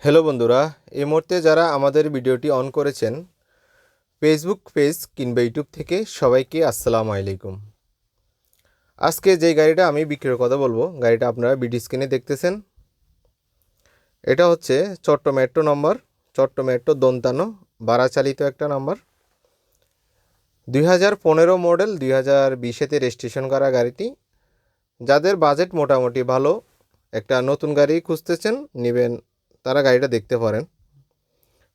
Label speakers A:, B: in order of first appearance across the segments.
A: Hello বন্ধুরা, এই মুহূর্তে যারা আমাদের ভিডিওটি অন করেছেন ফেসবুক পেজ কিংবা ইউটিউব থেকে সবাইকে আসসালামু আলাইকুম। আজকে যে গাড়িটা আমি বিক্রির কথা বলবো, গাড়িটা আপনারা ভিডিও স্ক্রিনে দেখতেছেন। এটা হচ্ছে চট্ট মেট্রো নম্বর, চট্ট মেট্রো ৫৫ ভাড়া চালিত একটা নাম্বার। 2015 মডেল, 2020-তে রেজিস্ট্রেশন করা গাড়িটি। যাদের বাজেট মোটামুটি ভালো, একটা নতুন গাড়ি খুঁজতেছেন নেবেন, তারা গাড়িটা দেখতে পারেন।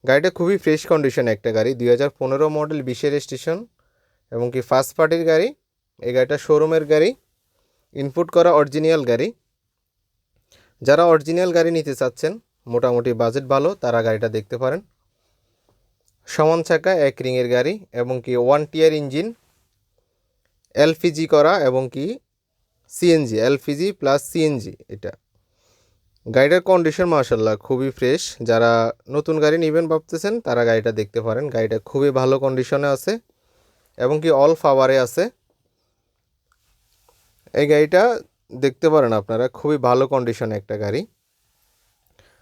A: গাড়িটা খুবই ফ্রেশ কন্ডিশনে একটা গাড়ি, 2015 মডেল, 20-এ রেজিস্ট্রেশন এবং কি ফার্স্ট পার্টির গাড়ি। এই গাড়িটা শোরুমের গাড়ি, ইনপুট করা অরিজিনাল গাড়ি। যারা অরিজিনাল গাড়ি নিতে চাচ্ছেন, মোটামুটি বাজেট ভালো, তারা গাড়িটা দেখতে পারেন। সমান চাকা, এক রিংয়ের গাড়ি এবং কি 1 টিয়ার ইঞ্জিন, এলপিজি করা এবং কি সিএনজি, এলপিজি প্লাস সিএনজি। এটা গাড়িটার কন্ডিশন মাশাআল্লাহ খুবই ফ্রেশ। যারা নতুন গাড়ি নেবেন ভাবতেছেন, তারা গাড়িটা দেখতে পারেন। গাড়িটা খুবই ভালো কন্ডিশনে আছে এবং কি অল পাওয়ারে আছে। এই গাড়িটা দেখতে পারেন আপনারা, খুবই ভালো কন্ডিশনে একটা গাড়ি।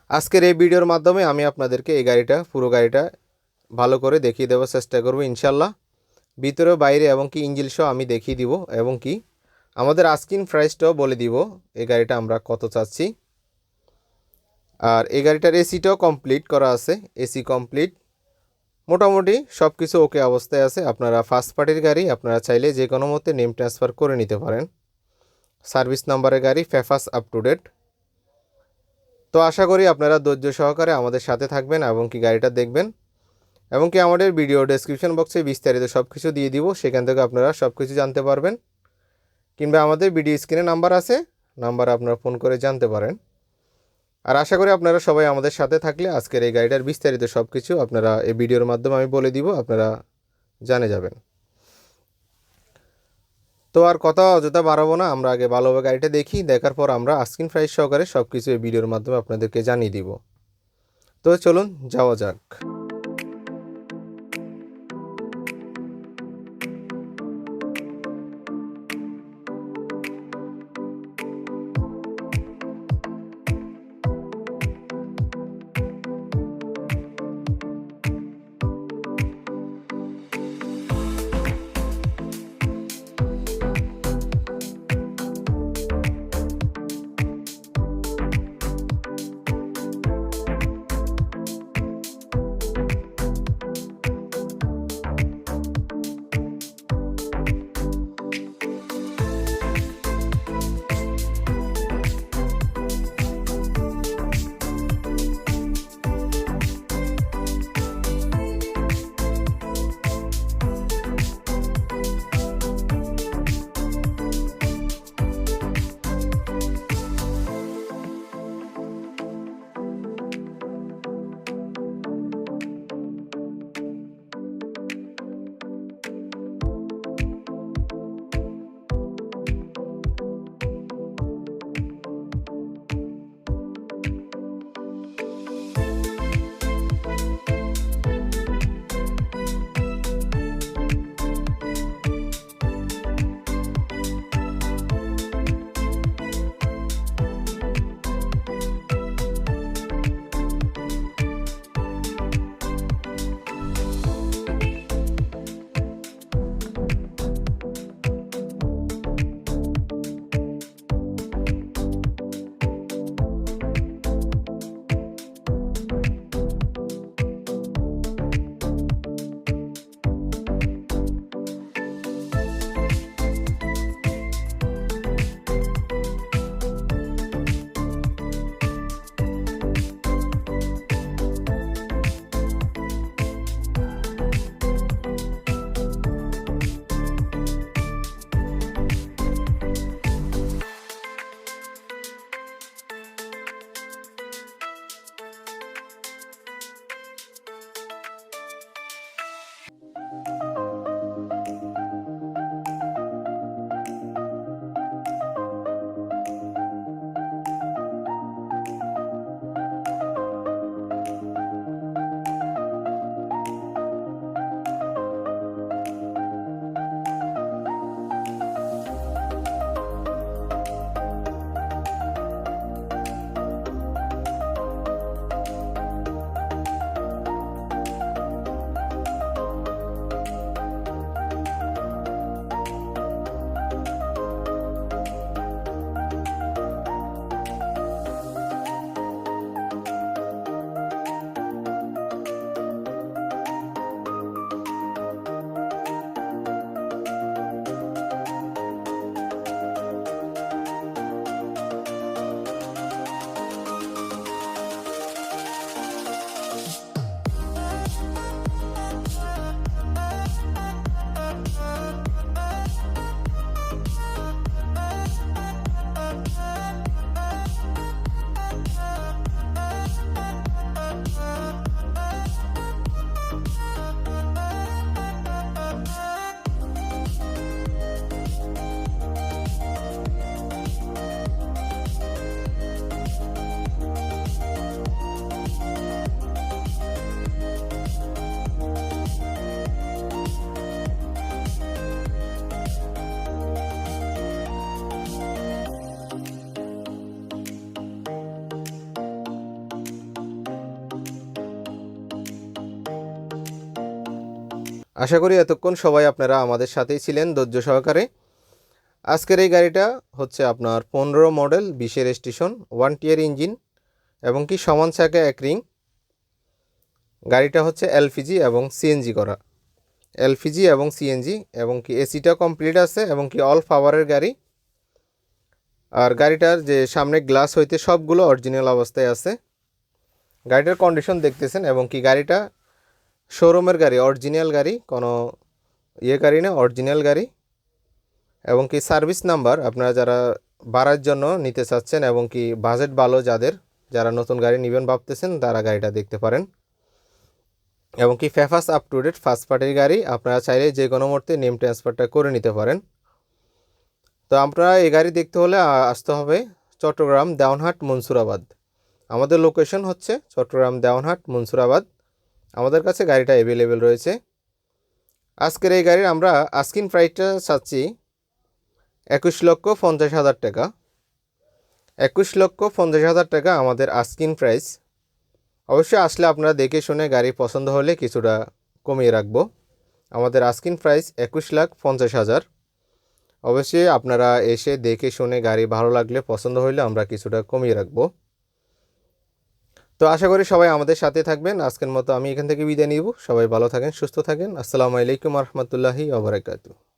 A: আজকের এই ভিডিওর মাধ্যমে আমি আপনাদেরকে এই গাড়িটা, পুরো গাড়িটা ভালো করে দেখিয়ে দেওয়ার চেষ্টা করব ইনশাল্লাহ। ভিতরে বাইরে এবং কি ইঞ্জিন সহ আমি দেখিয়ে দিব এবং কি আমাদের আস্কিং প্রাইসটাও বলে দিব এই গাড়িটা আমরা কত চাচ্ছি। আর এই গাড়িটার এসিটাও কমপ্লিট করা আছে, এসি কমপ্লিট, মোটামুটি সব কিছু ওকে অবস্থায় আছে। আপনারা ফার্স্ট পার্টির গাড়ি, আপনারা চাইলে যে কোনো মতে নেম ট্রান্সফার করে নিতে পারেন। সার্ভিস নাম্বারের গাড়ি, পেপারস আপ টু ডেট। তো আশা করি আপনারা ধৈর্য সহকারে আমাদের সাথে থাকবেন এবং কি গাড়িটা দেখবেন এবং কি আমাদের ভিডিও ডেসক্রিপশন বক্সে বিস্তারিত সব কিছু দিয়ে দিব, সেখান থেকে আপনারা সব কিছু জানতে পারবেন। কিংবা আমাদের ভিডিও স্ক্রিনে নাম্বার আছে, নাম্বারে আপনারা ফোন করে জানতে পারেন। আর আশা করি আপনারা সবাই আমাদের সাথে থাকলে আজকের এই গাড়িটার বিস্তারিত সব কিছু আপনারা এই ভিডিওর মাধ্যমে আমি বলে দিব, আপনারা জানে যাবেন। তো আর কথা অযথা বাড়াবো না, আমরা আগে ভালোভাবে গাড়িটা দেখি, দেখার পর আমরা আস্কিং প্রাইস সহকারে সব কিছু এই ভিডিওর মাধ্যমে আপনাদেরকে জানিয়ে দিব। তো চলুন যাওয়া যাক। আশা করি এতক্ষণ সবাই আপনারা আমাদের সাথেই ছিলেন ধৈর্য সহকারে। আজকের এই গাড়িটা হচ্ছে আপনার 15 মডেল 20 রেজিস্ট্রেশন 1 টিয়ার ইঞ্জিন এবং কি সমান চাকা এক রিং। গাড়িটা হচ্ছে এলপিজি এবং সিএনজি করা, এলপিজি এবং সিএনজি, এবং কি এসিটা কমপ্লিট আছে এবং কি অল পাওয়ারের গাড়ি। আর গাড়িটার যে সামনে গ্লাস হইতে সবগুলো অরিজিনাল অবস্থায় আছে। গাড়িটার কন্ডিশন দেখতেছেন এবং কি গাড়িটা শোরুমের গাড়ি, অরিজিনাল গাড়ি, কোনো গাড়ি না, অরিজিনাল গাড়ি। এবং কি সার্ভিস নাম্বার আপনারা যারা ভাড়ার জন্য নিতে চাচ্ছেন এবং কি বাজেট ভালো যারা নতুন গাড়ি নেবেন ভাবতেছেন তারা গাড়িটা দেখতে পারেন। এবং কি ফেফাস আপ টু ডেট ফার্স্ট পার্টির গাড়ি, আপনারা চাইলে যে কোনো মুহূর্তে নেম ট্রান্সফারটা করে নিতে পারেন। তো আপনারা এই গাড়ি দেখতে হলে আসতে হবে চট্টগ্রাম দেওয়ানহাট মনসুরাবাদ। আমাদের লোকেশন হচ্ছে চট্টগ্রাম দেওয়ানহাট মনসুরাবাদ। আমাদের কাছে গাড়িটা অ্যাভেলেবেল রয়েছে। আজকের এই গাড়ির আমরা আস্কিং প্রাইসটা চাচ্ছি 21,50,000 টাকা। 21,50,000 টাকা আমাদের আস্কিং প্রাইস। অবশ্যই আসলে আপনারা দেখে শুনে গাড়ি পছন্দ হলে কিছুটা কমিয়ে রাখবো। আমাদের আস্কিং প্রাইস 21,50,000। অবশ্যই আপনারা এসে দেখে শুনে গাড়ি ভালো লাগলে পছন্দ হলে আমরা কিছুটা কমিয়ে রাখবো। তো আশা করি সবাই আমাদের সাথে থাকবেন। আজকের মতো আমি এখান থেকে বিদায় নিব। সবাই ভালো থাকেন, সুস্থ থাকেন। আসসালামু আলাইকুম রহমতুল্লাহি ওয়া বারাকাতুহু।